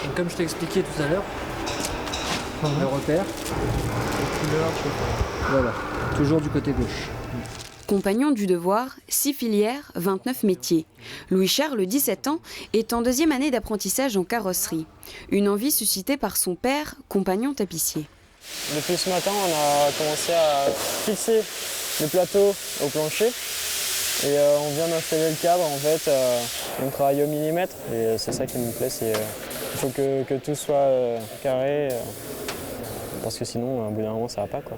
Donc, comme je t'ai expliqué tout à l'heure, le repère, voilà, toujours du côté gauche. Compagnon du devoir, 6 filières, 29 métiers. Louis-Charles, 17 ans, est en 2e année d'apprentissage en carrosserie. Une envie suscitée par son père, compagnon tapissier. Depuis ce matin, on a commencé à fixer le plateau au plancher et on vient d'installer le cadre. En fait, on travaille au millimètre et c'est ça qui me plaît. Il faut que tout soit carré parce que sinon, au bout d'un moment, ça va pas, quoi.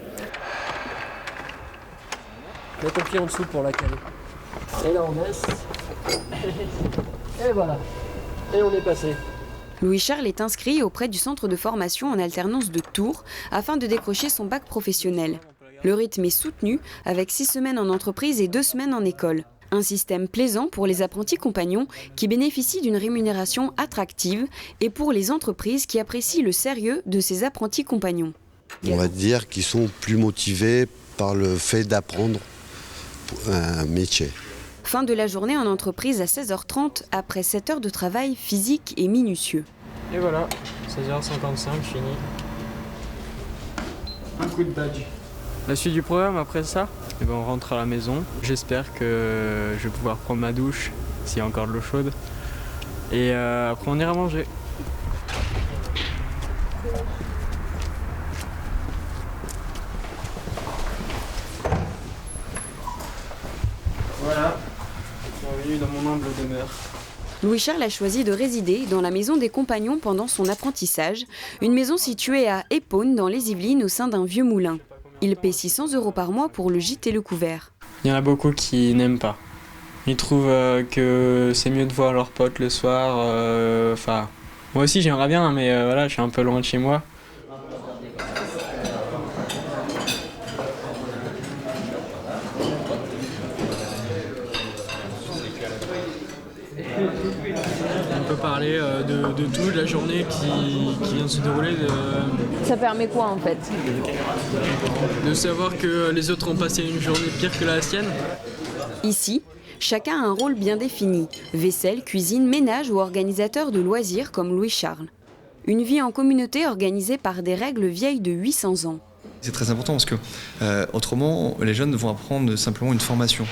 Mets ton pied en dessous pour la caler. Et là on baisse. Et voilà. Et on est passé. Louis-Charles est inscrit auprès du centre de formation en alternance de Tours afin de décrocher son bac professionnel. Le rythme est soutenu avec 6 semaines en entreprise et 2 semaines en école. Un système plaisant pour les apprentis compagnons qui bénéficient d'une rémunération attractive et pour les entreprises qui apprécient le sérieux de ces apprentis compagnons. On va dire qu'ils sont plus motivés par le fait d'apprendre un métier. Fin de la journée en entreprise à 16h30 après 7 heures de travail physique et minutieux. Et voilà, 16h55, fini. Un coup de badge. La suite du programme après ça, on rentre à la maison. J'espère que je vais pouvoir prendre ma douche s'il y a encore de l'eau chaude. Et après on ira manger. Voilà, bienvenue dans mon humble demeure. Louis-Charles a choisi de résider dans la maison des compagnons pendant son apprentissage, une maison située à Épône dans les Yvelines au sein d'un vieux moulin. Il paie 600 € par mois pour le gîte et le couvert. Il y en a beaucoup qui n'aiment pas. Ils trouvent que c'est mieux de voir leurs potes le soir. Moi aussi j'aimerais bien, mais voilà, je suis un peu loin de chez moi. On peut parler de tout, de la journée qui vient de se dérouler. Ça permet quoi en fait? De savoir que les autres ont passé une journée pire que la sienne. Ici, chacun a un rôle bien défini. Vaisselle, cuisine, ménage ou organisateur de loisirs comme Louis-Charles. Une vie en communauté organisée par des règles vieilles de 800 ans. C'est très important parce que autrement, les jeunes vont apprendre simplement une formation.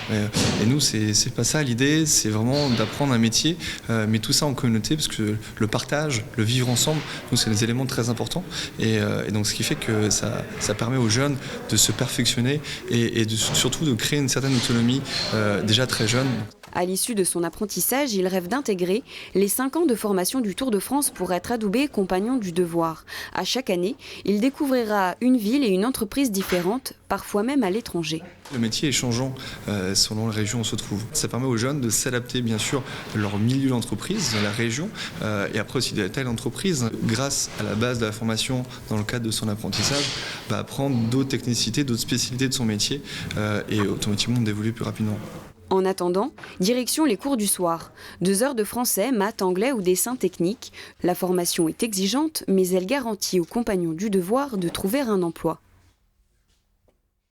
Et nous, c'est pas ça l'idée, c'est vraiment d'apprendre un métier, mais tout ça en communauté, parce que le partage, le vivre ensemble, nous, c'est des éléments très importants. Et donc, ce qui fait que ça permet aux jeunes de se perfectionner et surtout de créer une certaine autonomie déjà très jeune. À l'issue de son apprentissage, il rêve d'intégrer les 5 ans de formation du Tour de France pour être adoubé compagnon du devoir. À chaque année, il découvrira une ville et une entreprise différentes, parfois même à l'étranger. Le métier est changeant selon la région où on se trouve. Ça permet aux jeunes de s'adapter bien sûr à leur milieu d'entreprise, à la région, et après aussi de la taille d'entreprise. Grâce à la base de la formation dans le cadre de son apprentissage, apprendre d'autres technicités, d'autres spécialités de son métier et automatiquement d'évoluer plus rapidement. En attendant, direction les cours du soir. 2 heures de français, maths, anglais ou dessin technique. La formation est exigeante, mais elle garantit aux compagnons du devoir de trouver un emploi.